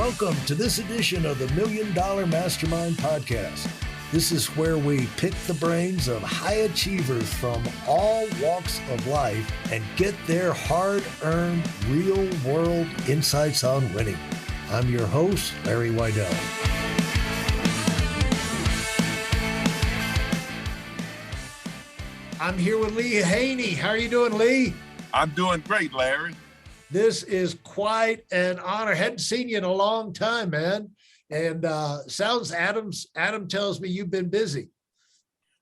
Welcome to this edition of the $1 Million Mastermind Podcast. This is where we pick the brains of high achievers from all walks of life and get their hard-earned, real-world insights on winning. I'm your host, Larry Weidel. I'm here with Lee Haney. How are you doing, Lee? I'm doing great, Larry. This is quite an honor. Hadn't seen you in a long time, man. And Adam tells me you've been busy.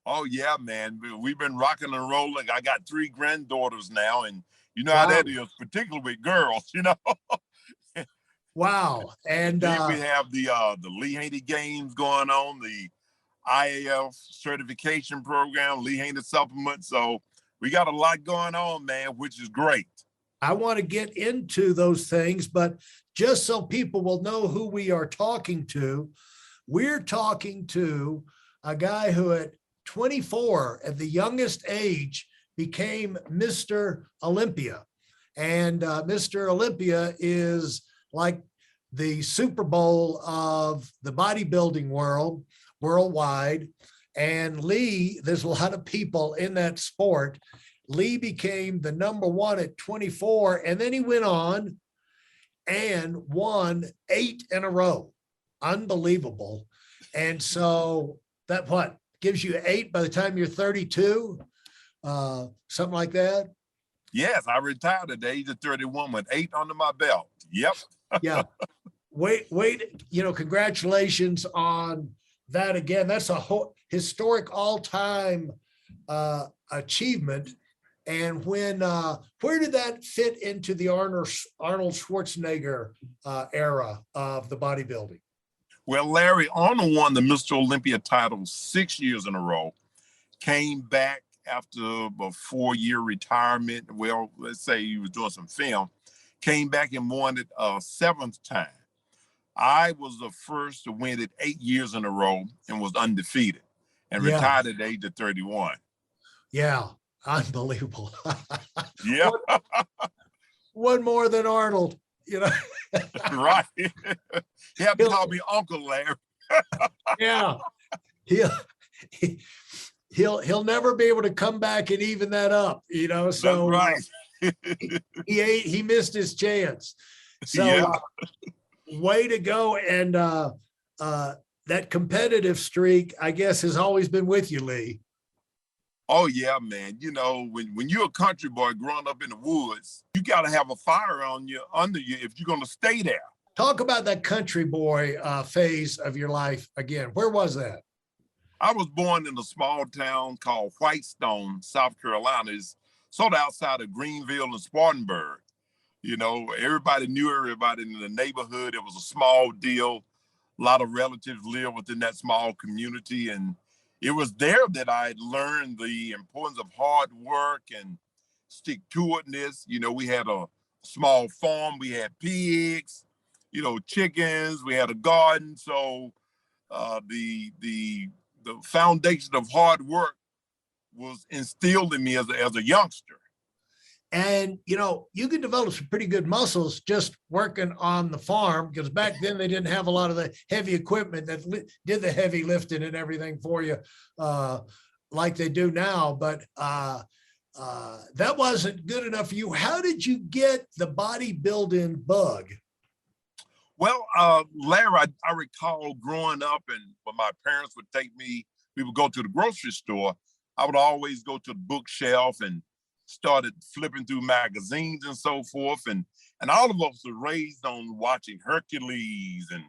Oh, yeah, man. We've been rocking and rolling. I got 3 granddaughters now, and you know how that is, particularly with girls, you know. Wow. And we have the Lee Haney Games going on, the IAF certification program, Lee Haney supplement. So we got a lot going on, man, which is great. I want to get into those things, but just so people will know who we are talking to, we're talking to a guy who at 24, at the youngest age, became Mr. Olympia. And Mr. Olympia is like the Super Bowl of the bodybuilding world, worldwide. And Lee, there's a lot of people in that sport. Lee became the number 1 at 24, and then he went on and won 8 in a row. Unbelievable. And so that what gives you 8 by the time you're 32, something like that. Yes, I retired at the age of 31 with 8 under my belt. Yep. Yeah. Wait, congratulations on that again. That's a historic all-time achievement. And when, where did that fit into the Arnold Schwarzenegger era of the bodybuilding? Well, Larry, Arnold won the Mr. Olympia title 6 years in a row, came back after a 4-year retirement. Well, let's say he was doing some film, came back and won it a 7th time. I was the first to win it 8 years in a row and was undefeated and retired at the age of 31. Yeah. Unbelievable. Yeah. One more than Arnold, you know. Right. He had to call me Uncle Larry. Yeah. He'll never be able to come back and even that up, you know. So that's right. he missed his chance. So way to go. And that competitive streak, I guess, has always been with you, Lee. Oh, yeah, man. You know, when you're a country boy growing up in the woods, you got to have a fire under you if you're going to stay there. Talk about that country boy phase of your life again. Where was that? I was born in a small town called Whitestone, South Carolina. It's sort of outside of Greenville and Spartanburg. You know, everybody knew everybody in the neighborhood. It was a small deal. A lot of relatives lived within that small community, and it was there that I learned the importance of hard work and stick-to-itness. You know, we had a small farm. We had pigs, you know, chickens. We had a garden. So the foundation of hard work was instilled in me as a youngster. And, you know, you can develop some pretty good muscles just working on the farm, because back then they didn't have a lot of the heavy equipment that did the heavy lifting and everything for you like they do now. But that wasn't good enough for you. How did you get the bodybuilding bug? Well, Larry, I recall growing up, and when my parents would take me, we would go to the grocery store. I would always go to the bookshelf and started flipping through magazines and so forth. And all of us were raised on watching Hercules and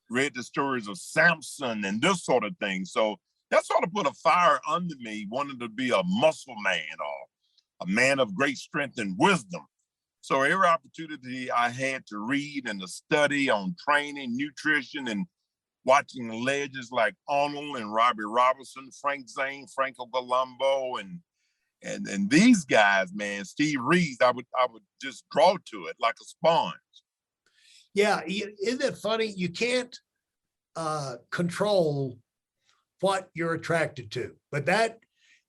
read the stories of Samson and this sort of thing. So that sort of put a fire under me, wanting to be a muscle man or a man of great strength and wisdom. So every opportunity I had to read and to study on training, nutrition, and watching legends like Arnold and Robbie Robertson, Frank Zane, Franco Colombo, and these guys, man, Steve Reeves, I would just draw to it like a sponge. Yeah, isn't it funny? You can't control what you're attracted to, but that,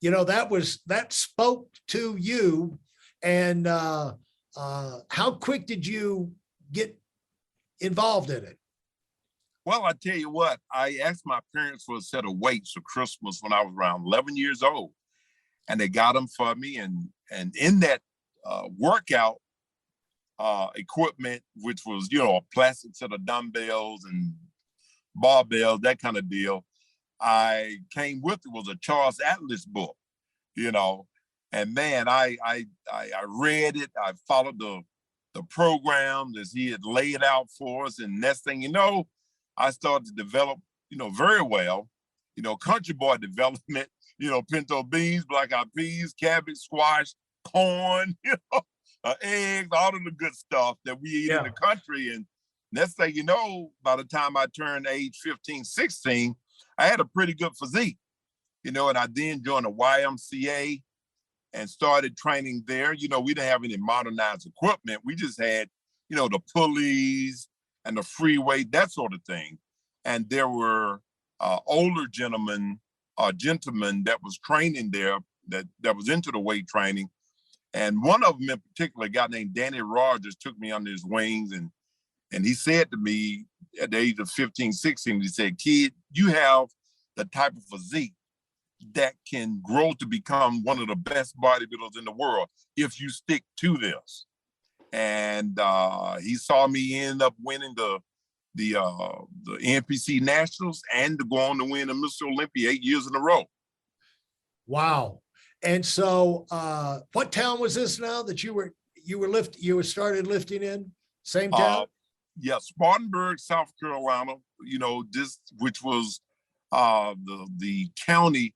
you know, that spoke to you. And how quick did you get involved in it? Well, I tell you what, I asked my parents for a set of weights for Christmas when I was around 11 years old, and they got them for me. And in that workout equipment, which was, you know, a plastic set of dumbbells and barbells, that kind of deal, I came with it was a Charles Atlas book, you know, and man, I read it. I followed the program that he had laid out for us, and next thing you know, I started to develop, you know, very well, you know, country boy development, you know, pinto beans, black eyed peas, cabbage, squash, corn, you know, eggs, all of the good stuff that we eat in the country. And next thing you know, by the time I turned age 15, 16, I had a pretty good physique, you know, and I then joined the YMCA and started training there. You know, we didn't have any modernized equipment. We just had, you know, the pulleys and the free weight, that sort of thing. And there were older gentlemen that was training there that was into the weight training. And one of them in particular, a guy named Danny Rogers, took me under his wings, and he said to me at the age of 15, 16, he said, "Kid, you have the type of physique that can grow to become one of the best bodybuilders in the world if you stick to this." And he saw me end up winning the NPC Nationals and to go on to win the Mr. Olympia 8 years in a row. Wow. And so what town was this now that you were started lifting in? Same town? Yeah, Spartanburg, South Carolina, you know, this, which was the county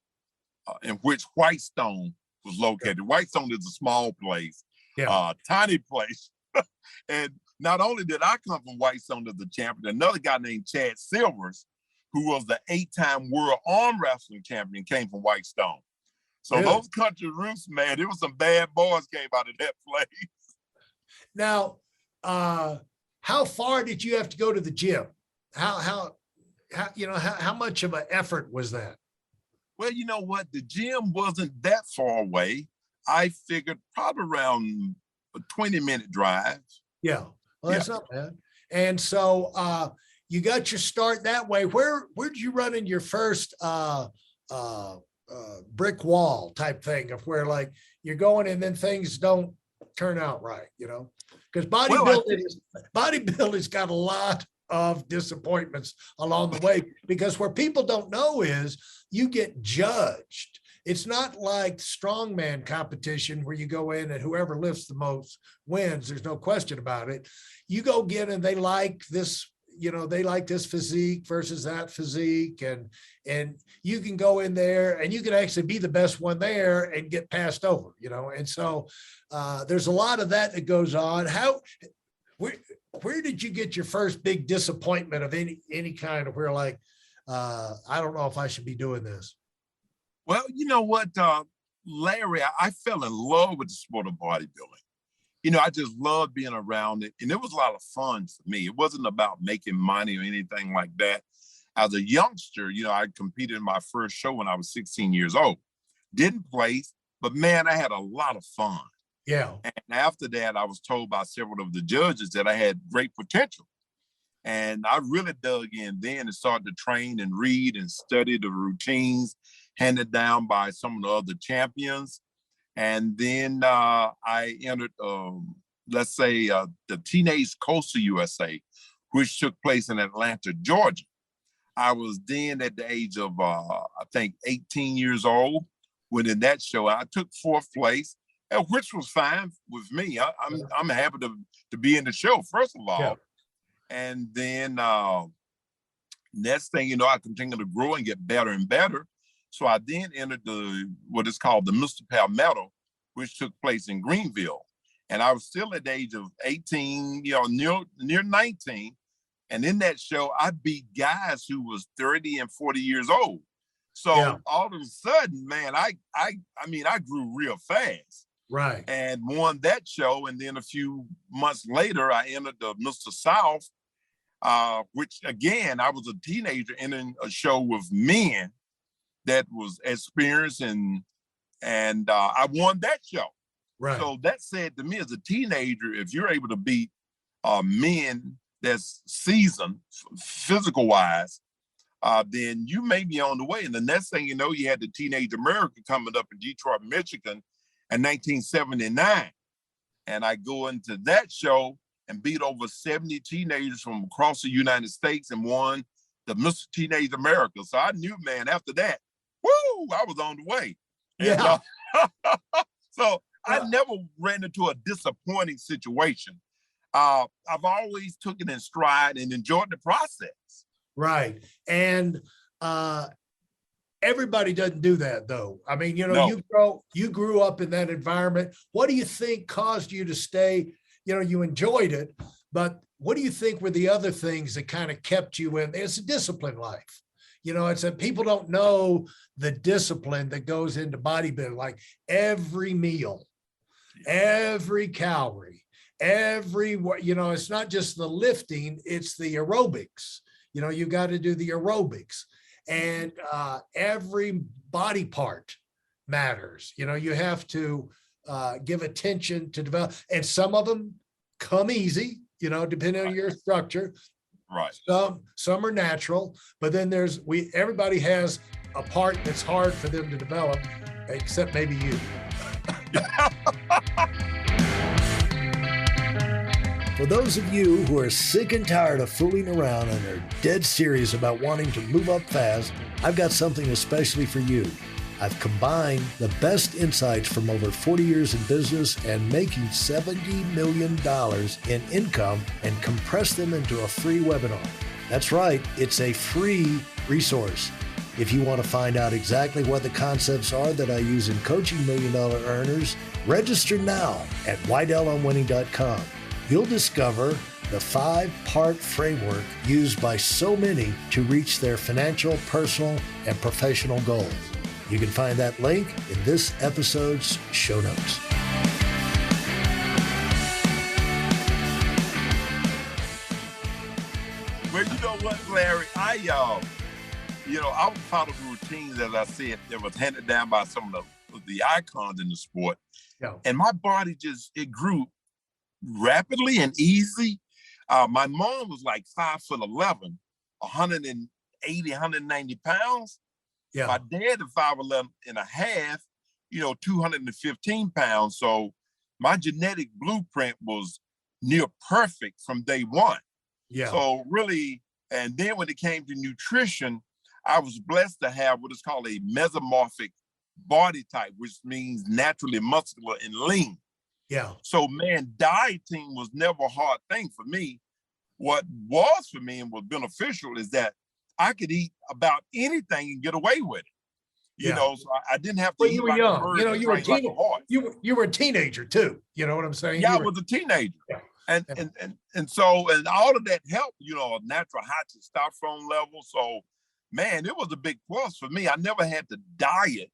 in which Whitestone was located. Whitestone is a small place, tiny place. And not only did I come from Whitestone as the champion, another guy named Chad Silvers, who was the 8-time world arm wrestling champion, came from Whitestone. So those country roots, man, there was some bad boys came out of that place. Now, how far did you have to go to the gym? How much of an effort was that? Well, you know what? The gym wasn't that far away. I figured probably around a 20-minute drive. Yeah, well, that's not bad. And so you got your start that way. Where did you run in your first brick wall type thing of where like you're going and then things don't turn out right, you know? Because bodybuilding's got a lot of disappointments along the way, because where people don't know is you get judged. It's not like strongman competition where you go in and whoever lifts the most wins. There's no question about it. You go get and they like this, you know, they like this physique versus that physique. And you can go in there and you can actually be the best one there and get passed over, you know? And so there's a lot of that goes on. Where did you get your first big disappointment of any kind of where like, I don't know if I should be doing this? Well, you know what, Larry, I fell in love with the sport of bodybuilding. You know, I just loved being around it. And it was a lot of fun for me. It wasn't about making money or anything like that. As a youngster, you know, I competed in my first show when I was 16 years old. Didn't place, but man, I had a lot of fun. Yeah. And after that, I was told by several of the judges that I had great potential. And I really dug in then and started to train and read and study the routines handed down by some of the other champions. And then I entered, let's say, the Teenage Coastal USA, which took place in Atlanta, Georgia. I was then at the age of, I think, 18 years old when in that show. I took 4th place, which was fine with me. I'm happy to be in the show, first of all. Yeah. And then next thing you know, I continued to grow and get better and better. So I then entered what is called the Mr. Palmetto, which took place in Greenville. And I was still at the age of 18, you know, near 19. And in that show, I beat guys who was 30 and 40 years old. So all of a sudden, man, I grew real fast. Right. And won that show. And then a few months later, I entered the Mr. South, which again, I was a teenager entering a show with men that was experienced, and I won that show. Right. So that said to me as a teenager, if you're able to beat men that's seasoned physical wise, then you may be on the way. And the next thing you know, you had the Teenage America coming up in Detroit, Michigan in 1979. And I go into that show and beat over 70 teenagers from across the United States and won the Mr. Teenage America. So I knew, man, after that, woo, I was on the way. Yeah. And, so I never ran into a disappointing situation. I've always took it in stride and enjoyed the process. Right. And everybody doesn't do that, though. I mean, you know, No. you grew up in that environment. What do you think caused you to stay? You know, you enjoyed it, but what do you think were the other things that kind of kept you in? It's a disciplined life. You know, it's that people don't know the discipline that goes into bodybuilding, like every meal, every calorie, you know, it's not just the lifting, it's the aerobics. You know, you got to do the aerobics, and every body part matters. You know, you have to give attention to develop, and some of them come easy, you know, depending on your structure. Right. Some are natural, but then everybody has a part that's hard for them to develop, except maybe you. For those of you who are sick and tired of fooling around and are dead serious about wanting to move up fast, I've got something especially for you. I've combined the best insights from over 40 years in business and making $70 million in income and compressed them into a free webinar. That's right, it's a free resource. If you want to find out exactly what the concepts are that I use in coaching $1 million earners, register now at WeidellOnWinning.com. You'll discover the 5-part framework used by so many to reach their financial, personal, and professional goals. You can find that link in this episode's show notes. Well, you know what, Larry? I was part of the routines, as I said, that was handed down by some of the icons in the sport. Yeah. And my body it grew rapidly and easy. My mom was like 5'11", 180, 190 pounds. Yeah. My dad is 5'11 and a half, 215 pounds. So my genetic blueprint was near perfect from day one. Yeah. So really, and then when it came to nutrition, I was blessed to have what is called a mesomorphic body type, which means naturally muscular and lean. Yeah. So man, dieting was never a hard thing for me. What was for me and was beneficial is that I could eat about anything and get away with it. You know, so I didn't have to eat you were like young. a bird, You know, you were like a horse. You were a teenager too. You know what I'm saying? Yeah, I was a teenager. Yeah. And so all of that helped, a natural high testosterone level. So man, it was a big plus for me. I never had to diet.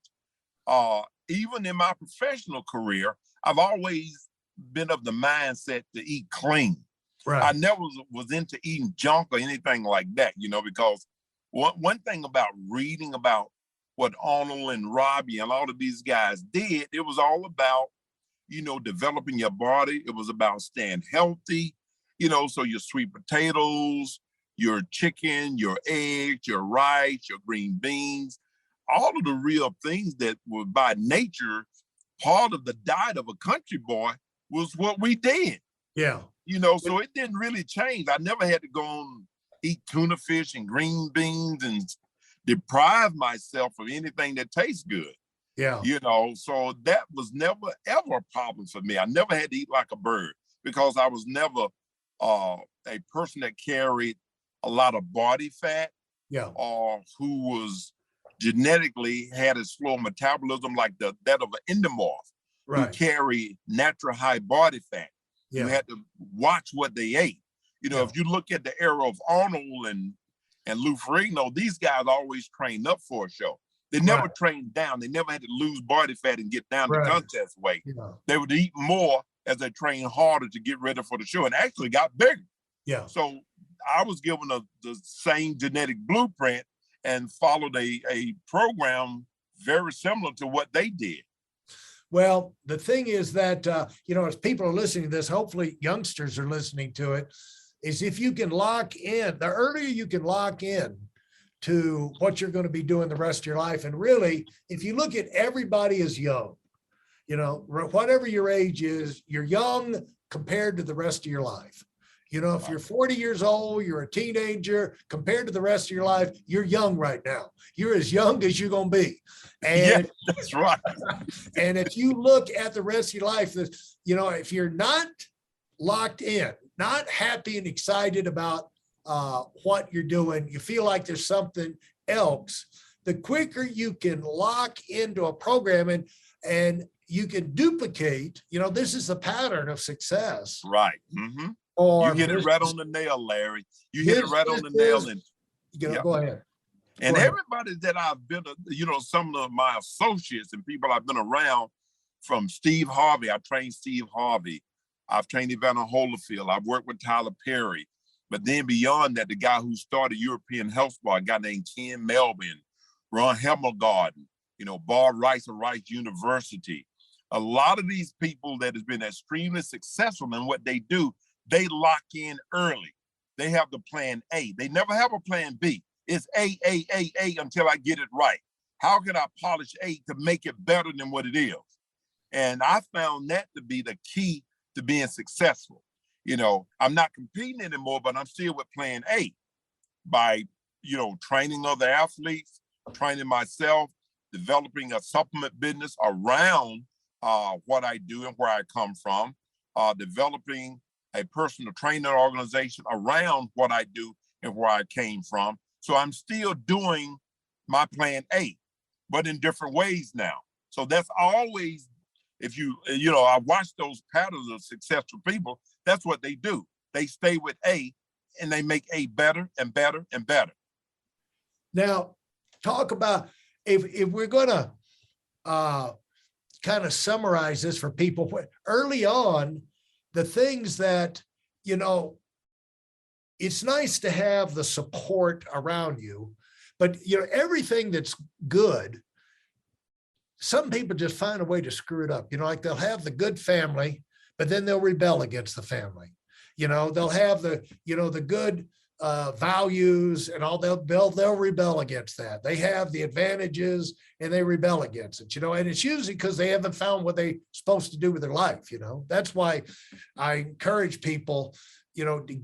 Even in my professional career, I've always been of the mindset to eat clean. Right. I never was into eating junk or anything like that, because one thing about reading about what Arnold and Robbie and all of these guys did, it was all about, developing your body. It was about staying healthy, so your sweet potatoes, your chicken, your eggs, your rice, your green beans, all of the real things that were by nature part of the diet of a country boy was what we did. Yeah. So it didn't really change. I never had to go and eat tuna fish and green beans and deprive myself of anything that tastes good. Yeah. So that was never, ever a problem for me. I never had to eat like a bird because I was never a person that carried a lot of body fat. Yeah. Or who was genetically had a slow metabolism like that of an endomorph, right, who carry natural high body fat. Yeah. You had to watch what they ate. If you look at the era of Arnold and Lou Ferrigno, these guys always trained up for a show. They never trained down. They never had to lose body fat and get down to contest weight. Yeah. They would eat more as they trained harder to get ready for the show and actually got bigger. Yeah. So I was given the same genetic blueprint and followed a program very similar to what they did. Well, the thing is that, as people are listening to this, hopefully youngsters are listening to it, is if you can lock in, the earlier you can lock in to what you're going to be doing the rest of your life. And really, if you look at everybody as young, you know, whatever your age is, you're young compared to the rest of your life. You know, if you're 40 years old, you're a teenager, compared to the rest of your life, you're young right now. You're as young as you're going to be. And yeah, that's right. And if you look at the rest of your life, you know, if you're not locked in, not happy and excited about what you're doing, you feel like there's something else, the quicker you can lock into a program and you can duplicate, you know, this is the pattern of success. Right. Mm-hmm. Or you hit it right on the nail, Larry. You hit it right on the nail. And you know, go ahead. And everybody that I've been, you know, some of my associates and people I've been around, from Steve Harvey, I trained Steve Harvey. I've trained Evander Hollifield. I've worked with Tyler Perry. But then beyond that, the guy who started European Health Spa, a guy named Ken Melvin, Ron Hemmelgarden, you know, Bob Rice of Rice University. A lot of these people that has been extremely successful in what they do, they lock in early. They have the plan A. They never have a plan B. It's A until I get it right. How can I polish A to make it better than what it is? And I found that to be the key to being successful. You know, I'm not competing anymore, but I'm still with plan A by, you know, training other athletes, training myself, developing a supplement business around what I do and where I come from, developing a personal training organization around what I do and where I came from. So I'm still doing my plan A, but in different ways now. So that's always, if you know, I watch those patterns of successful people, that's what they do. They stay with A and they make A better and better and better. Now, talk about, if we're going to kind of summarize this for people, early on, the things that, you know, it's nice to have the support around you, but, you know, everything that's good, some people just find a way to screw it up. You know, like they'll have the good family, but then they'll rebel against the family. You know, they'll have the, you know, the good values and all, they'll rebel against that. They have the advantages and they rebel against it, you know, and it's usually because they haven't found what they're supposed to do with their life. You know, that's why I encourage people, you know, to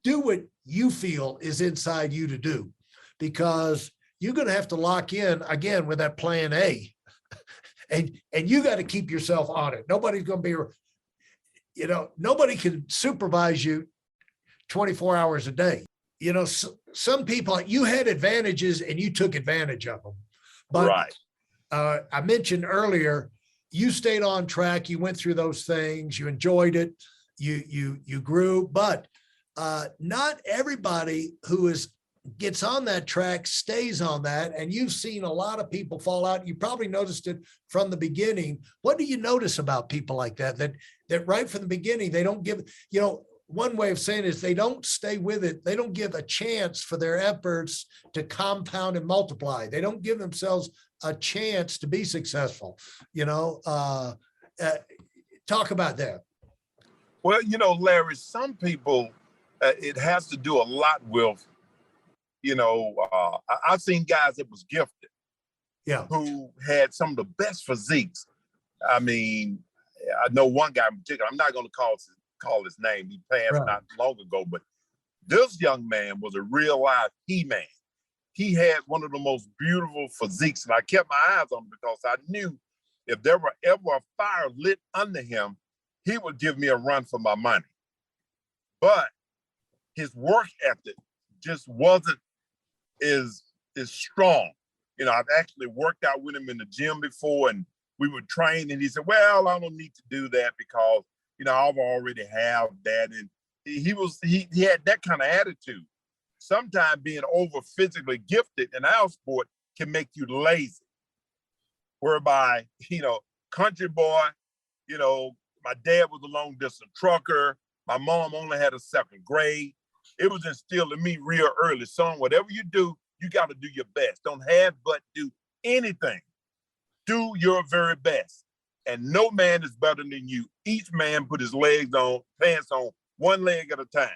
do what you feel is inside you to do, because you're going to have to lock in again with that plan A, and you got to keep yourself on it. Nobody's going to be, you know, nobody can supervise you 24 hours a day. You know, some people, you had advantages and you took advantage of them. But right. I mentioned earlier, you stayed on track. You went through those things. You enjoyed it. You grew, but not everybody who gets on that track stays on that. And you've seen a lot of people fall out. You probably noticed it from the beginning. What do you notice about people like that? That right from the beginning, they don't give, you know, one way of saying it is they don't stay with it. They don't give a chance for their efforts to compound and multiply. They don't give themselves a chance to be successful. You know, talk about that. Well, you know, Larry, some people, it has to do a lot with, you know, I've seen guys that was gifted, yeah, who had some of the best physiques. I mean, I know one guy in particular, I'm not going to call his name. He passed right. not long ago, but this young man was a real live He-Man. He had one of the most beautiful physiques, and I kept my eyes on him because I knew if there were ever a fire lit under him, he would give me a run for my money. But his work ethic just wasn't as strong. You know, I've actually worked out with him in the gym before, and we would train, and he said, well, I don't need to do that because, you know, I've already have that. And he had that kind of attitude. Sometimes being over physically gifted in our sport can make you lazy, whereby, you know, country boy, you know, my dad was a long distance trucker. My mom only had a second grade. It was instilled in me real early. Son, whatever you do, you got to do your best. Don't have but do anything. Do your very best. And no man is better than you. Each man put his pants on one leg at a time.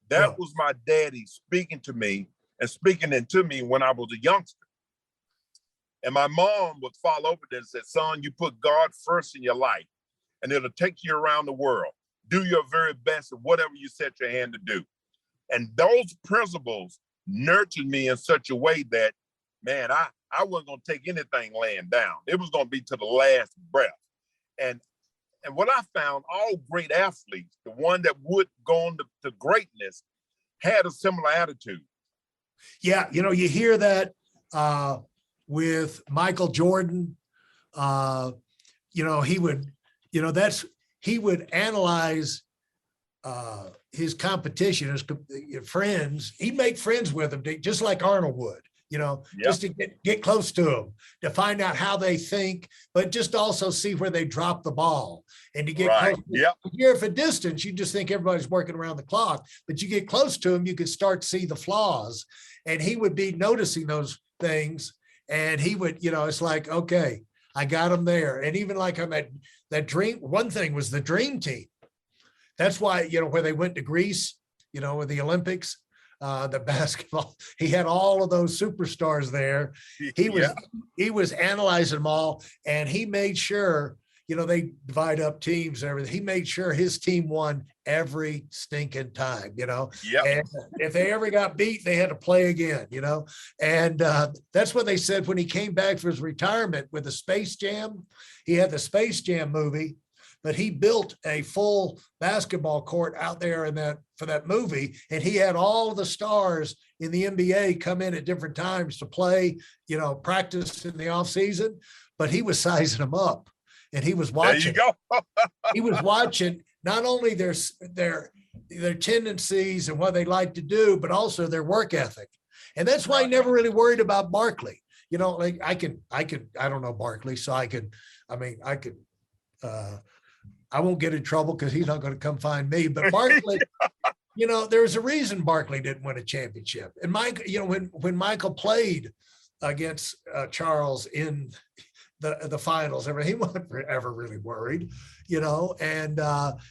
That Yeah. was my daddy speaking to me and speaking into me when I was a youngster. And my mom would fall over there and said, son, you put God first in your life and it'll take you around the world. Do your very best at whatever you set your hand to do. And those principles nurtured me in such a way that, man, I wasn't going to take anything laying down. It was going to be to the last breath. And what I found, all great athletes, the one that would go on to greatness, had a similar attitude. Yeah, you hear that with Michael Jordan. He would analyze his competition, his friends. He'd make friends with them, just like Arnold would. Just to get close to them, to find out how they think, but just also see where they drop the ball and to get close. If you're at a distance, you just think everybody's working around the clock, but you get close to him, you can start to see the flaws, and he would be noticing those things. And he would, it's like, okay, I got him there. And even like I'm at that dream, one thing was the dream team. That's why, where they went to Greece, with the Olympics, the basketball, he had all of those superstars there. He was analyzing them all, and he made sure, they divide up teams and everything. He made sure his team won every stinking time, And if they ever got beat, they had to play again, And that's what they said when he came back for his retirement with the Space Jam. He had the Space Jam movie, but he built a full basketball court out there for that movie. And he had all of the stars in the NBA come in at different times to play, practice in the off season, but he was sizing them up and he was watching. There you go. He was watching not only their tendencies and what they like to do, but also their work ethic. And that's why he never really worried about Barkley. Like I don't know Barkley, so I won't get in trouble because he's not going to come find me. But Barkley, there's a reason Barkley didn't win a championship. And Mike, when Michael played against Charles in the finals, he wasn't ever really worried, and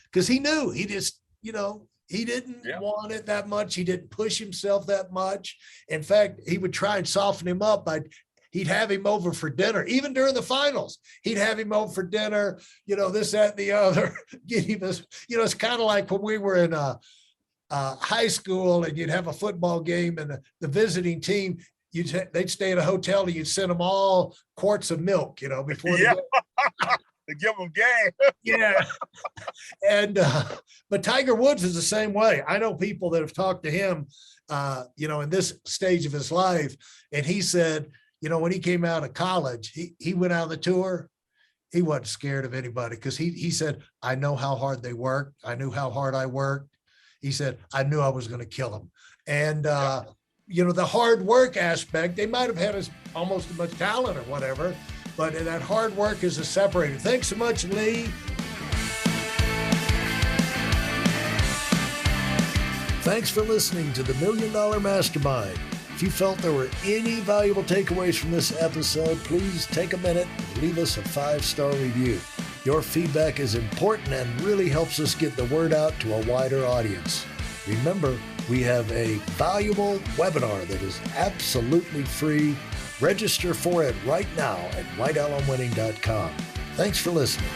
because he knew he just, he didn't want it that much. He didn't push himself that much. In fact, he would try and soften him up by he'd have him over for dinner, even during the finals. He'd have him over for dinner, this, that, and the other. It's kind of like when we were in high school and you'd have a football game and the visiting team, they'd stay at a hotel and you'd send them all quarts of milk, before the game. To give them game. Yeah. And, but Tiger Woods is the same way. I know people that have talked to him, in this stage of his life. And he said, when he came out of college, he went out on the tour. He wasn't scared of anybody because he said, I know how hard they work. I knew how hard I worked. He said, I knew I was going to kill him. And, the hard work aspect, they might have had almost as much talent or whatever, but that hard work is a separator. Thanks so much, Lee. Thanks for listening to the $1 Million Mastermind. If you felt there were any valuable takeaways from this episode, please take a minute and leave us a 5-star review. Your feedback is important and really helps us get the word out to a wider audience. Remember, we have a valuable webinar that is absolutely free. Register for it right now at whiteoutlanwinning.com. Thanks for listening.